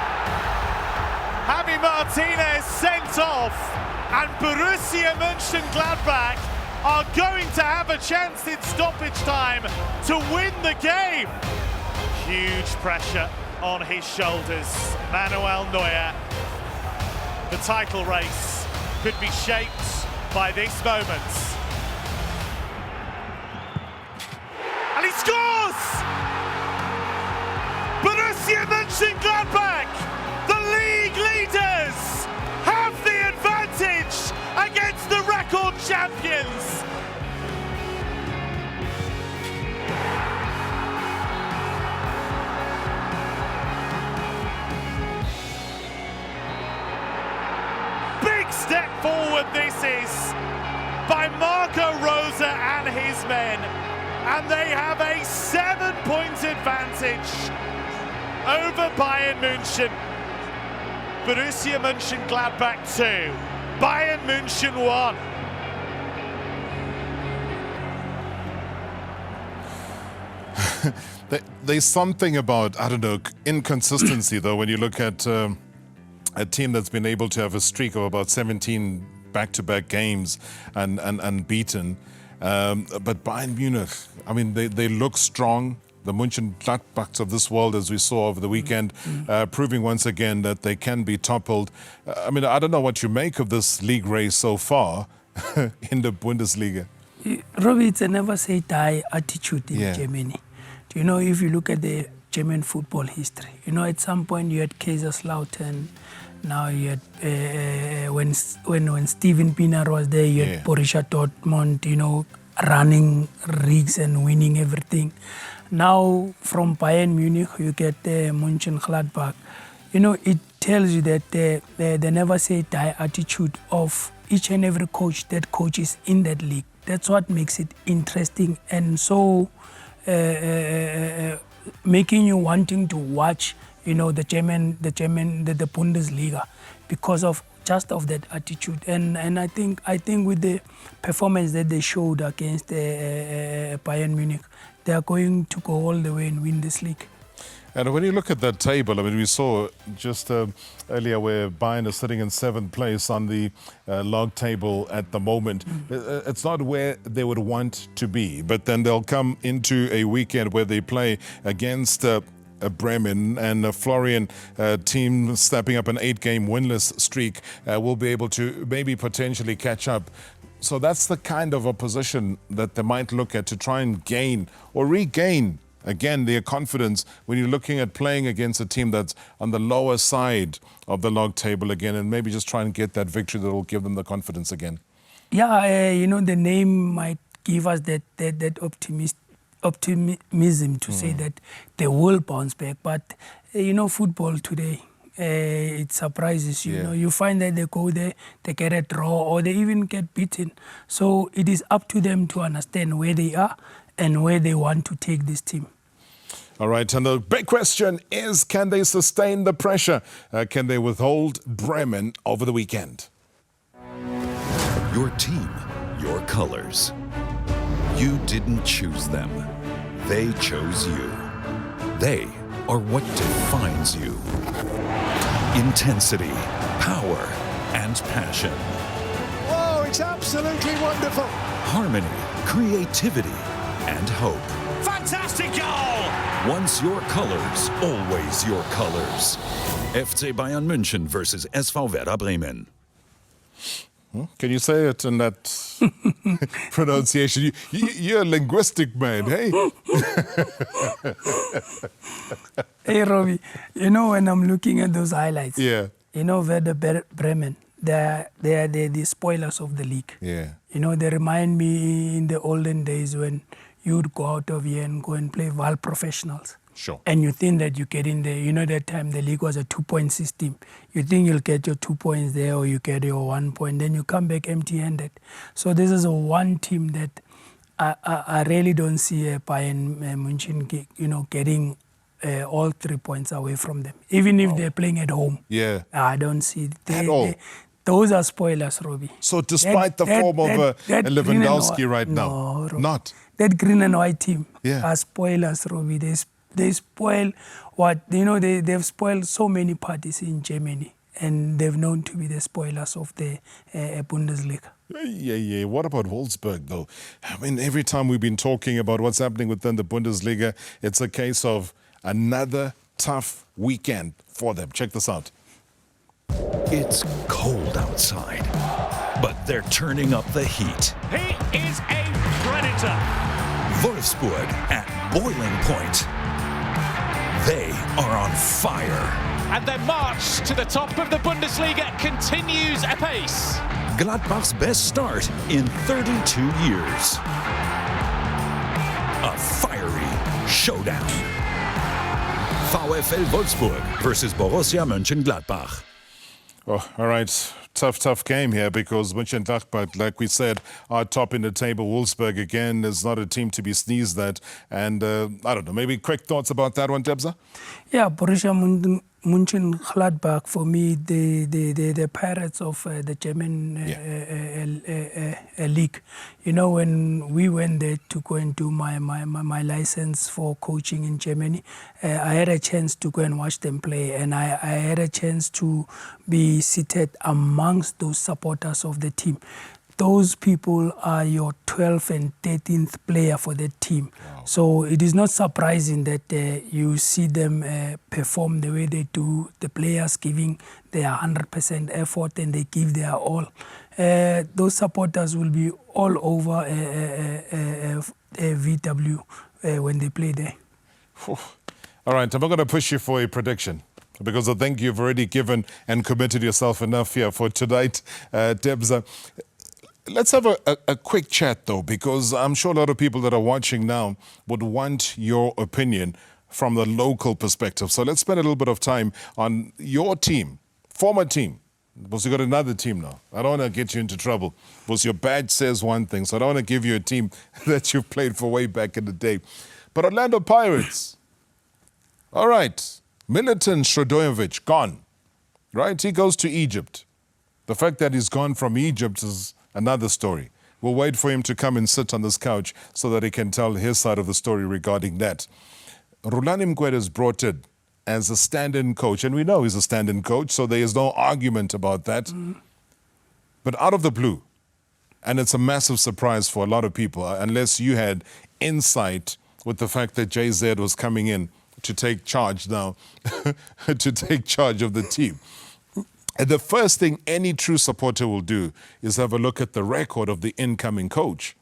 Javi Martinez sent off, and Borussia Mönchengladbach are going to have a chance in stoppage time to win the game. Huge pressure on his shoulders. Manuel Neuer. The title race could be shaped by this moment. And he scores! Borussia Mönchengladbach, the league leaders, have the advantage against the record champions. Big step forward this is by Marco Rose and his men, and they have a 7-point advantage over Bayern München. Borussia Mönchengladbach 2, Bayern München 1. There's something about, I don't know, inconsistency, though, when you look at a team that's been able to have a streak of about 17 back-to-back games and beaten. But Bayern Munich, I mean, they look strong. The Mönchengladbachs of this world, as we saw over the weekend, proving once again that they can be toppled. I mean, I don't know what you make of this league race so far in the Bundesliga. Robbie, it's a never say die attitude in Germany. Do you know, if you look at the German football history, you know, at some point you had Kaiserslautern, now you had, when Steven Pienaar was there, you had Borussia Dortmund, you know, running rigs and winning everything. Now, from Bayern Munich, you get Mönchengladbach. You know, it tells you that the never say die attitude of each and every coach that coaches in that league. That's what makes it interesting and so making you wanting to watch, you know, the Bundesliga because of just of that attitude. And I think with the performance that they showed against Bayern Munich, they are going to go all the way and win this league. And when you look at that table, I mean, we saw just earlier where Bayern is sitting in 7th place on the log table at the moment. It's not where they would want to be, but then they'll come into a weekend where they play against Bremen and a Florian team stepping up an 8-game winless streak will be able to maybe potentially catch up. So that's the kind of opposition that they might look at to try and gain or regain again their confidence when you're looking at playing against a team that's on the lower side of the log table again, and maybe just try and get that victory that will give them the confidence again. Yeah, you know, the name might give us that optimism to say that they will bounce back. But, you know, football today, it surprises you. You know, you find that they go there, they get a draw, or they even get beaten. So it is up to them to understand where they are and where they want to take this team. All right, and the big question is, can they sustain the pressure? Can they withhold Bremen over the weekend? Your team, your colors. You didn't choose them. They chose you. They are what defines you. Intensity, power, and passion. Oh, it's absolutely wonderful. Harmony, creativity, and hope. Fantastic goal! Once your colors, always your colors. FC Bayern München versus SV Werder Bremen. Can you say it in that pronunciation? You're a linguistic man, hey? Hey, Robbie, you know, when I'm looking at those highlights, you know, Werder Bremen, they're the spoilers of the league. You know, they remind me in the olden days when you'd go out of here and go and play Val Professionals. Sure. And you think that you get in there. You know, that time the league was a 2-point system. You think you'll get your 2 points there or you get your 1 point. Then you come back empty-handed. So this is a one team that I really don't see Bayern München, you know, getting all 3 points away from them. Even if they're playing at home. I don't see at all. Those are spoilers, Robbie. So despite the form of Lewandowski right now, not? That green and white team are spoilers, Robbie. They spoil what, you know, they've spoiled so many parties in Germany, and they've known to be the spoilers of the Bundesliga. What about Wolfsburg, though? I mean, every time we've been talking about what's happening within the Bundesliga, it's a case of another tough weekend for them. Check this out. It's cold outside, but they're turning up the heat. He is a predator. Wolfsburg at boiling point. They are on fire. And their march to the top of the Bundesliga continues apace. Gladbach's best start in 32 years. A fiery showdown. VfL Wolfsburg versus Borussia Mönchengladbach. Oh, all right. Tough game here because Mönchengladbach, like we said, are top in the table. Wolfsburg, again, is not a team to be sneezed at. And I don't know, maybe quick thoughts about that one, Debza? Yeah, Borussia Mönchengladbach, for me, the Pirates of the German league. You know, when we went there to go and do my license for coaching in Germany, I had a chance to go and watch them play, and I had a chance to be seated amongst those supporters of the team. Those people are your 12th and 13th player for the team. Wow. So it is not surprising that you see them perform the way they do, the players giving their 100% effort and they give their all. Those supporters will be all over VW when they play there. All right, I'm not going to push you for a prediction because I think you've already given and committed yourself enough here for tonight, Debza. Let's have a quick chat, though, because I'm sure a lot of people that are watching now would want your opinion from the local perspective. So let's spend a little bit of time on your team, former team, because you got another team now. I don't want to get you into trouble because your badge says one thing, so I don't want to give you a team that you played for way back in the day. But Orlando Pirates, all right, Milutin Sredojevic, gone, right? He goes to Egypt. The fact that he's gone from Egypt is another story. We'll wait for him to come and sit on this couch so that he can tell his side of the story regarding that. Rulani Mkwede is brought in as a stand-in coach, and we know he's a stand-in coach, so there is no argument about that. Mm-hmm. But out of the blue, and it's a massive surprise for a lot of people, unless you had insight with the fact that JZ was coming in to take charge now, to take charge of the team. And the first thing any true supporter will do is have a look at the record of the incoming coach.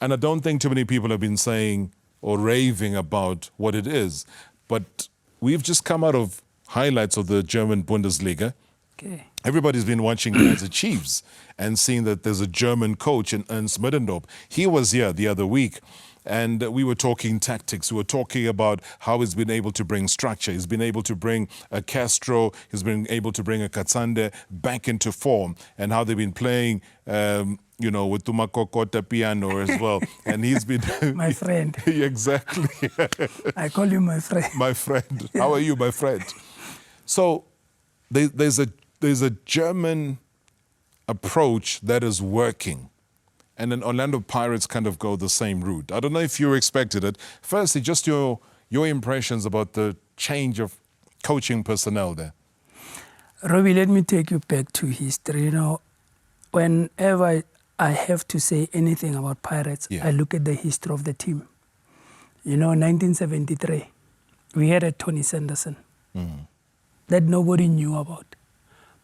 And I don't think too many people have been saying or raving about what it is. But we've just come out of highlights of the German Bundesliga. Okay. Everybody's been watching the Chiefs and seeing that there's a German coach in Ernst Middendorp. He was here the other week. And we were talking tactics. We were talking about how he's been able to bring structure. He's been able to bring a Castro. He's been able to bring a Katsande back into form. And how they've been playing, you know, with Tumakokota piano as well. And he's been... My friend. Exactly. I call you my friend. My friend. How are you, my friend? So there's a German approach that is working. And then Orlando Pirates kind of go the same route. I don't know if you expected it. Firstly, just your impressions about the change of coaching personnel there. Robbie, let me take you back to history. You know, whenever I have to say anything about Pirates, I look at the history of the team. You know, 1973, we had a Tony Sanderson that nobody knew about,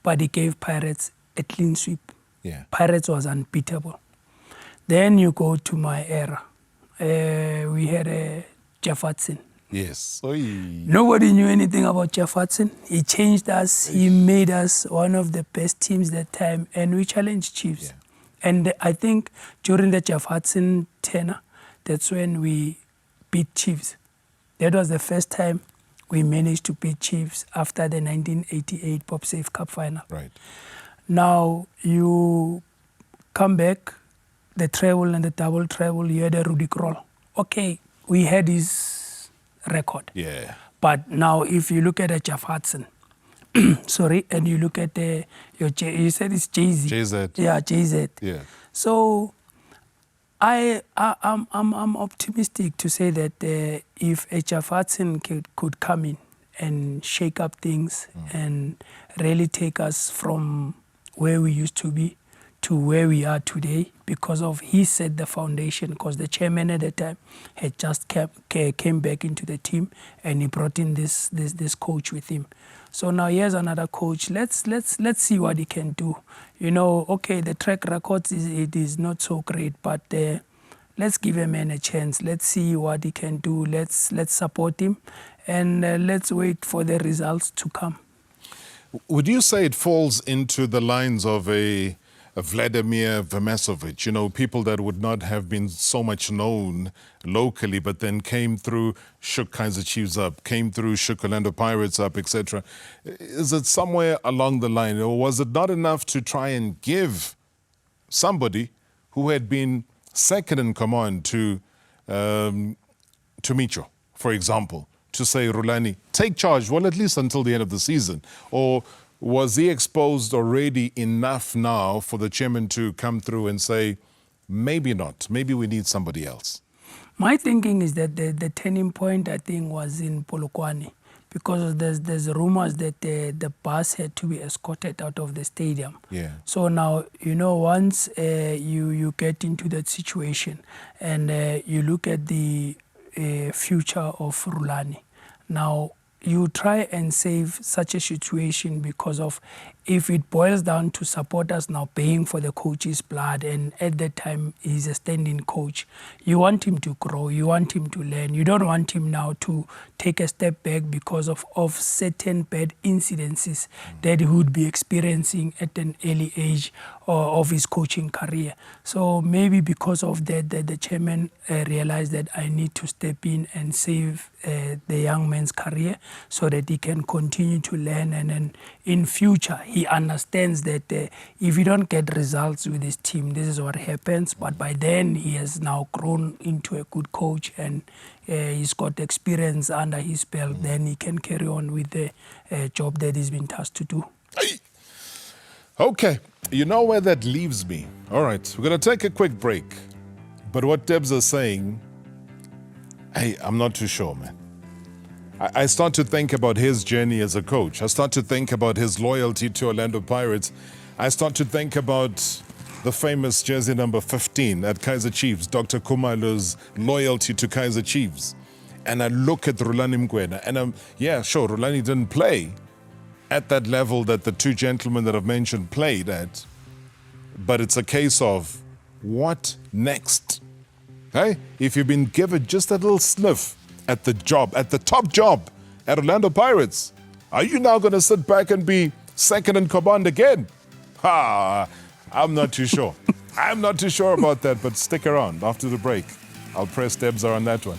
but he gave Pirates a clean sweep. Yeah. Pirates was unbeatable. Then you go to my era. We had Jeff Hudson. Yes. Nobody knew anything about Jeff Hudson. He changed us. He made us one of the best teams that time, and we challenged Chiefs. Yeah. And I think during the Jeff Hudson tenure, that's when we beat Chiefs. That was the first time we managed to beat Chiefs after the 1988 Pop Safe Cup final. Right. Now you come back, the treble and the double treble, you had a Rudy Kroll. Okay, we had his record. Yeah. But now if you look at a Jeff Hudson, sorry, and you look at you said it's Jay-Z. JZ. Yeah, JZ. Yeah. So I'm optimistic to say that if a Jeff Hudson could come in and shake up things and really take us from where we used to be to where we are today, because of he set the foundation, because the chairman at the time had just came back into the team and he brought in this coach with him. So now here's another coach. Let's see what he can do. You know, okay, the track record is not so great, but let's give a man a chance. Let's see what he can do. Let's support him, and let's wait for the results to come. Would you say it falls into the lines of a Vladimir Vermasovic, you know, people that would not have been so much known locally, but then came through, shook Kaizer Chiefs up, came through, shook Orlando Pirates up, etc. Is it somewhere along the line, or was it not enough to try and give somebody who had been second in command to Micho, for example, to say, Rulani, take charge, well, at least until the end of the season? Or was he exposed already enough now for the chairman to come through and say, maybe not, maybe we need somebody else? My thinking is that the turning point, I think, was in Polokwane, because there's rumors that the bus had to be escorted out of the stadium. Yeah. So now, you know, once you get into that situation and you look at the future of Rulani, now you try and save such a situation, because of, if it boils down to supporters now paying for the coach's blood, and at that time he's a standing coach, you want him to grow, you want him to learn. You don't want him now to take a step back because of certain bad incidences that he would be experiencing at an early age of his coaching career. So maybe because of that, the chairman realized that I need to step in and save the young man's career so that he can continue to learn, and then in future he understands that if you don't get results with his team, this is what happens. But by then he has now grown into a good coach, and he's got experience under his belt. Then he can carry on with the job that he's been tasked to do. Okay, you know where that leaves me. All right, we're going to take a quick break. But what Debs is saying, hey, I'm not too sure, man. I start to think about his journey as a coach. I start to think about his loyalty to Orlando Pirates. I start to think about the famous jersey number 15 at Kaizer Chiefs, Dr. Kumalu's loyalty to Kaizer Chiefs. And I look at Rulani Mkwena, and yeah, sure, Rulani didn't play at that level that the two gentlemen that I've mentioned played at, but it's a case of what next? Hey, if you've been given just a little sniff at the job, at the top job at Orlando Pirates, are you now going to sit back and be second in command again? I'm not too sure. I'm not too sure about that, but stick around after the break. I'll press Debs on that one.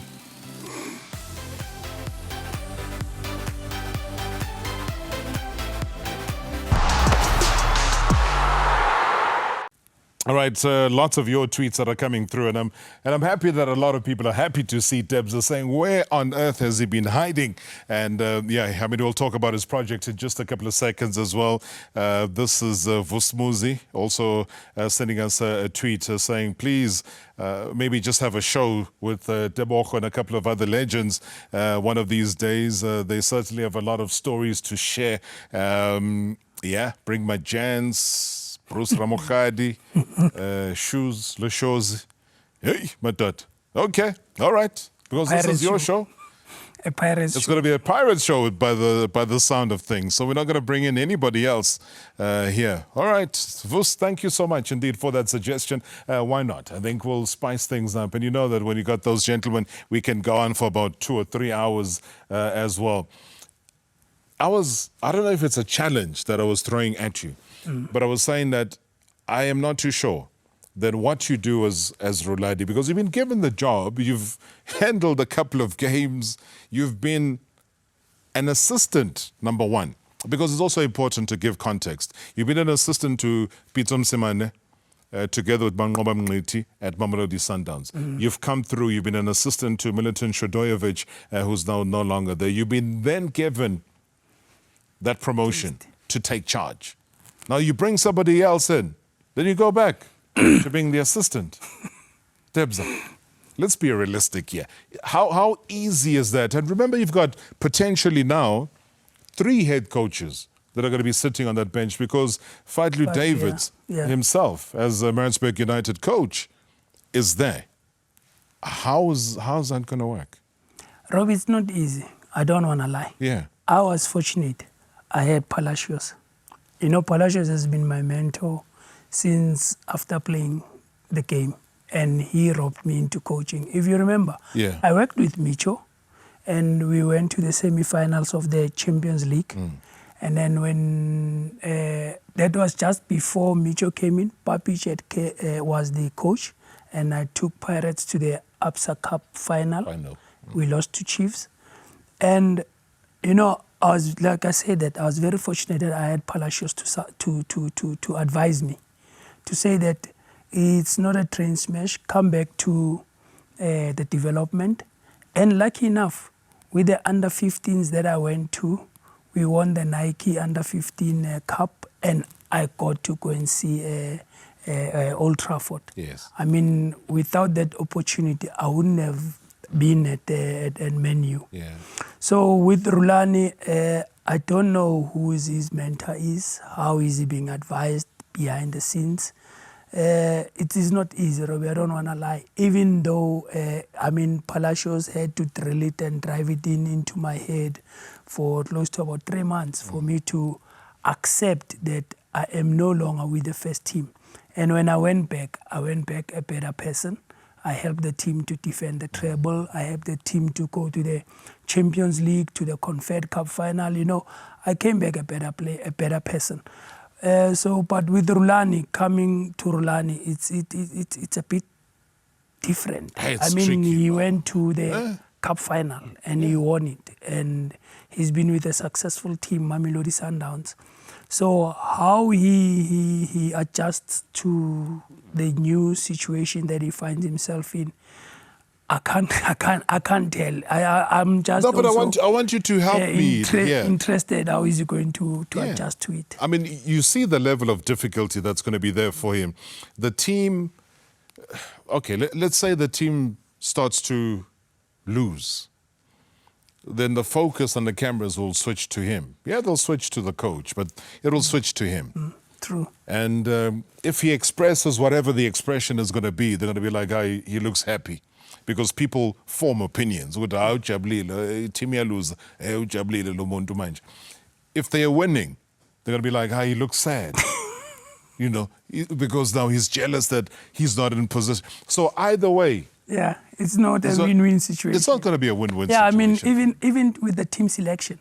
All right, lots of your tweets that are coming through, and I'm happy that a lot of people are happy to see Debs are saying, where on earth has he been hiding? And yeah, I mean, we'll talk about his project in just a couple of seconds as well. This is Vusmuzi also sending us a tweet saying, please, maybe just have a show with Teboho and a couple of other legends one of these days. They certainly have a lot of stories to share. Yeah, bring my Jans. Bruce Ramokhadi, Shoes, Le Shows. Hey, my dad. Okay, all right. Because Pirates this is your show. A Pirates It's show. going to be a Pirates show by the sound of things. So we're not going to bring in anybody else here. All right. Vus, thank you so much indeed for that suggestion. Why not? I think we'll spice things up. And you know that when you got those gentlemen, we can go on for about 2 or 3 hours as well. I don't know if it's a challenge that I was throwing at you. But I was saying that I am not too sure that what you do as Ruladi, because you've been given the job, you've handled a couple of games, you've been an assistant, number one, because it's also important to give context. You've been an assistant to Pitso Msimane, together with Bangoba Mngqithi at Mamelodi Sundowns. You've come through, you've been an assistant to Militon Shodojevic, who's now no longer there. You've been then given that promotion to take charge. Now you bring somebody else in, then you go back to being the assistant. Debza, let's be realistic here. How easy is that? And remember, you've got potentially now 3 head coaches that are going to be sitting on that bench, because Fadlu Davids himself, as a Maritzburg United coach, is there. How's that going to work? Rob, it's not easy. I don't want to lie. Yeah. I was fortunate. I had Palacios. You know, Palacios has been my mentor since after playing the game, and he roped me into coaching. If you remember, I worked with Micho, and we went to the semi-finals of the Champions League. And then when that was just before Micho came in. Papic was the coach, and I took Pirates to the Absa Cup final. We lost to Chiefs. And, you know, I was, like I said, that I was very fortunate that I had Palacios to advise me, to say that it's not a train smash, come back to the development. And lucky enough, with the under-15s that I went to, we won the Nike under-15 Cup, and I got to go and see Old Trafford. Yes. I mean, without that opportunity, I wouldn't have been at Man U. Yeah. So with Rulani, I don't know who his mentor is, how is he being advised behind the scenes. It is not easy, Robbie, I don't want to lie. Even though, Palacios had to drill it and drive it into my head for close to about 3 months for me to accept that I am no longer with the first team. And when I went back a better person. I helped the team to defend the treble. I helped the team to go to the Champions League, to the Confed Cup final. You know, I came back a better person. But with Rulani, coming to Rulani, it's a bit different. It's tricky, he man. went to the Cup final and he won it. And he's been with a successful team, Mamelodi Sundowns. So how he adjusts to the new situation that he finds himself in, I can't tell. I'm just. No, but I want you to help me. Interested. How is he going to adjust to it? I mean, you see the level of difficulty that's going to be there for him. The team. Okay, let's say the team starts to lose. Then the focus and the cameras will switch to him. Yeah, they'll switch to the coach, but it'll switch to him. True. And if he expresses whatever the expression is going to be, they're going to be like, he looks happy. Because people form opinions. If they are winning, they're going to be like, he looks sad. You know, because now he's jealous that he's not in position. So either way, yeah, it's not a win-win situation. It's not going to be a win-win situation. Yeah, I mean, even with the team selection,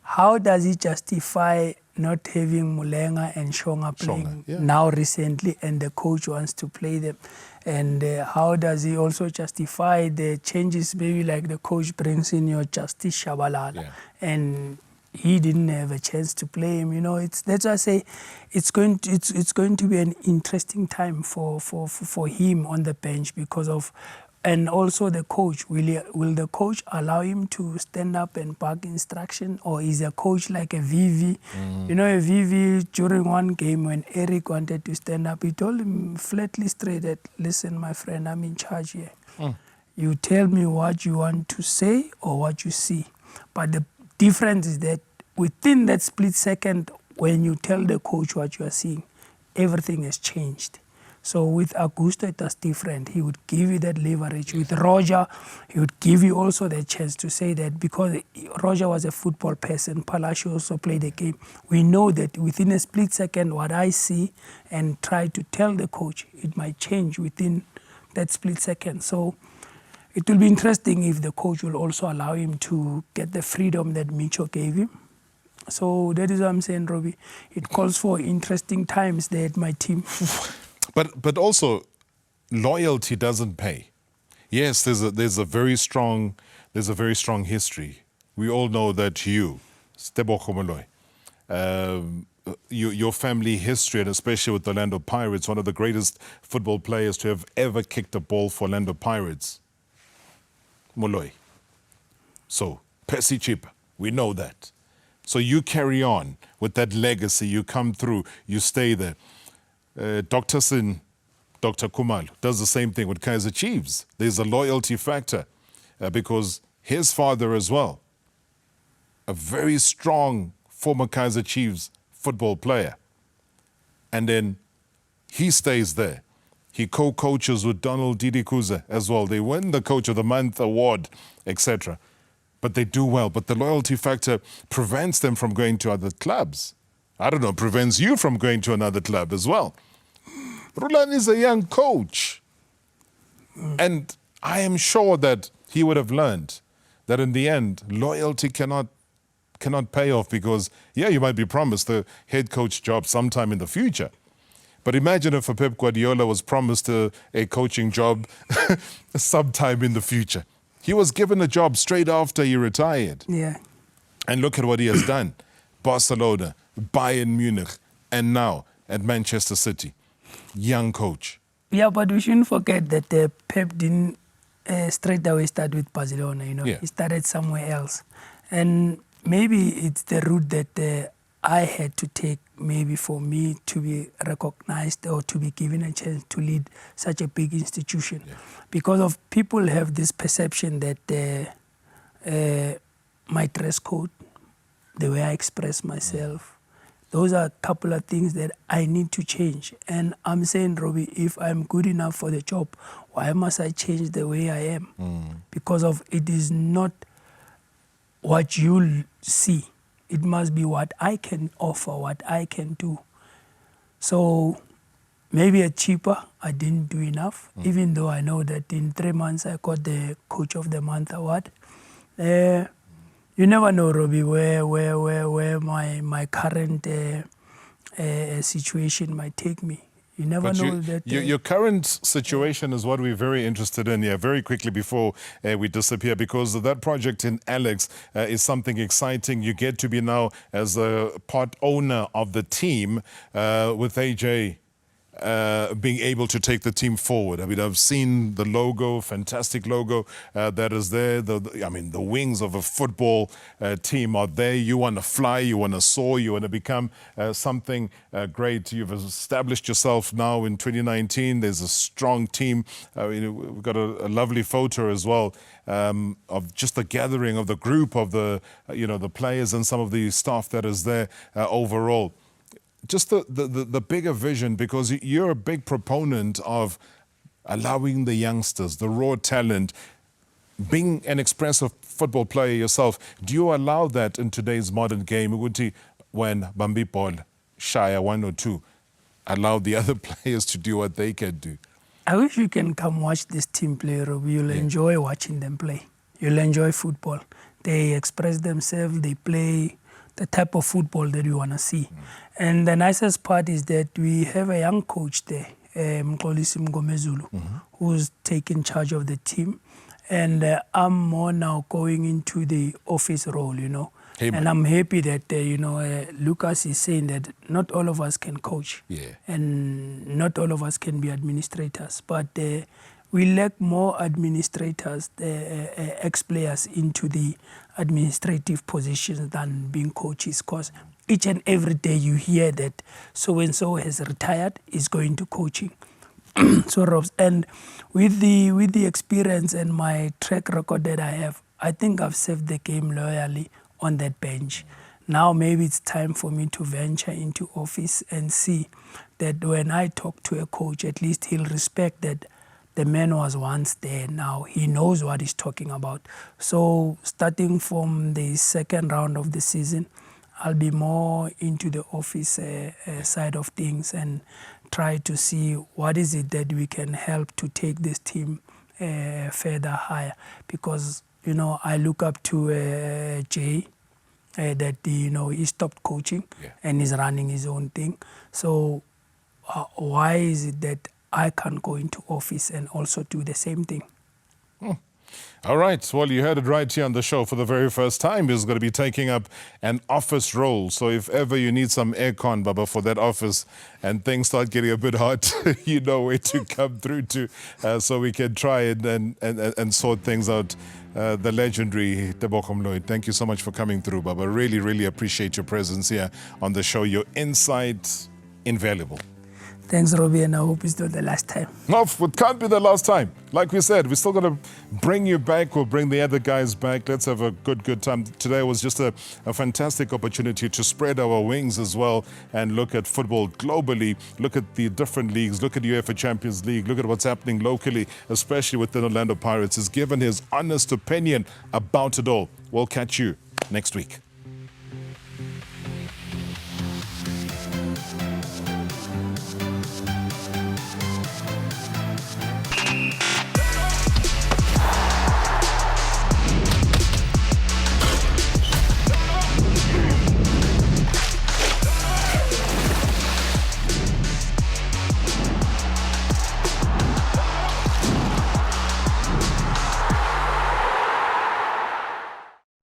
how does he justify not having Mulenga and Shonga playing now recently, and the coach wants to play them? And how does he also justify the changes, maybe like the coach brings in your Justice Shabalala, and he didn't have a chance to play him? You know, that's why I say it's going to be an interesting time for him on the bench because of, and also the coach. Will the coach allow him to stand up and bark instruction, or is a coach like a VV? You know, a VV during one game when Eric wanted to stand up, he told him flatly straight that, listen, my friend, I'm in charge here. You tell me what you want to say or what you see. But the difference is that within that split second, when you tell the coach what you are seeing, everything has changed. So with Augusto, it was different. He would give you that leverage. With Roger, he would give you also the chance to say that because Roger was a football person, Palacio also played the game. We know that within a split second, what I see and try to tell the coach, it might change within that split second. So it will be interesting if the coach will also allow him to get the freedom that Micho gave him. So that is what I'm saying, Robbie. It calls for interesting times there at my team. But also, loyalty doesn't pay. Yes, there's a very strong history. We all know that you, Teboho, your family history, and especially with the Orlando Pirates, one of the greatest football players to have ever kicked a ball for Orlando Pirates, Moloi. So, Percy Chip, we know that. So you carry on with that legacy, you come through, you stay there. Dr. Sin, Dr. Kumal, does the same thing with Kaizer Chiefs. There's a loyalty factor because his father as well, a very strong former Kaizer Chiefs football player. And then he stays there. He co-coaches with Donald Didikuza as well. They win the Coach of the Month award, etc. But they do well. But the loyalty factor prevents them from going to other clubs. I don't know, prevents you from going to another club as well. Rulan is a young coach. And I am sure that he would have learned that in the end, loyalty cannot cannot pay off because, yeah, you might be promised the head coach job sometime in the future. But imagine if Pep Guardiola was promised a coaching job sometime in the future. He was given a job straight after he retired. Yeah. And look at what he has done. Barcelona, Bayern Munich, and now at Manchester City. Young coach. Yeah, but we shouldn't forget that Pep didn't straight away start with Barcelona, you know. Yeah. He started somewhere else. And maybe it's the route that I had to take, maybe for me to be recognized or to be given a chance to lead such a big institution. Yeah. Because of people have this perception that my dress code, the way I express myself, those are a couple of things that I need to change. And I'm saying, Robbie, if I'm good enough for the job, why must I change the way I am? Because of it is not what you see. It must be what I can offer, what I can do. So maybe cheaper, I didn't do enough, even though I know that in 3 months I got the Coach of the Month award. You never know, Robbie, where my current situation might take me. You never know that. Your current situation is what we're very interested in here, very quickly before we disappear, because that project in Alex is something exciting. You get to be now as a part owner of the team with AJ. Being able to take the team forward. I mean, I've seen the logo, fantastic logo that is there. The wings of a football team are there. You want to fly, you want to soar, you want to become something great. You've established yourself now in 2019. There's a strong team. We've got a lovely photo as well of just the gathering of the group of the players and some of the staff that is there overall. Just the bigger vision, because you're a big proponent of allowing the youngsters, the raw talent, being an expressive football player yourself. Do you allow that in today's modern game? When Bambi Paul, Shaya 1 or 2, allow the other players to do what they can do? I wish you can come watch this team play, Rob. You'll enjoy watching them play. You'll enjoy football. They express themselves, they play the type of football that you want to see. And the nicest part is that we have a young coach there, Mxolisi Mngomezulu, who's taking charge of the team. And I'm more now going into the office role, you know. And I'm happy that, Lucas is saying that not all of us can coach. And not all of us can be administrators. But we lack more administrators, ex-players into the administrative positions than being coaches, because each and every day you hear that so-and-so has retired, is going to coaching. So, Robs, and with the experience and my track record that I have, I think I've served the game loyally on that bench. Now maybe it's time for me to venture into office and see that when I talk to a coach, at least he'll respect that the man was once there. Now he knows what he's talking about. So starting from the second round of the season, I'll be more into the office side of things and try to see what is it that we can help to take this team further higher. Because, I look up to Jay, that, he stopped coaching and he's running his own thing. So why is it that I can't go into office and also do the same thing? All right. Well, you heard it right here on the show for the very first time. He's going to be taking up an office role. So if ever you need some aircon, Baba, for that office and things start getting a bit hot, you know where to come through to, so we can try it and sort things out. The legendary Teboho, thank you so much for coming through, Baba. Really, really appreciate your presence here on the show. Your insight, invaluable. Thanks, Robbie, and I hope it's not the last time. No, it can't be the last time. Like we said, we're still going to bring you back. We'll bring the other guys back. Let's have a good time. Today was just a fantastic opportunity to spread our wings as well and look at football globally, look at the different leagues, look at UEFA Champions League, look at what's happening locally, especially with the Orlando Pirates. He's given his honest opinion about it all. We'll catch you next week.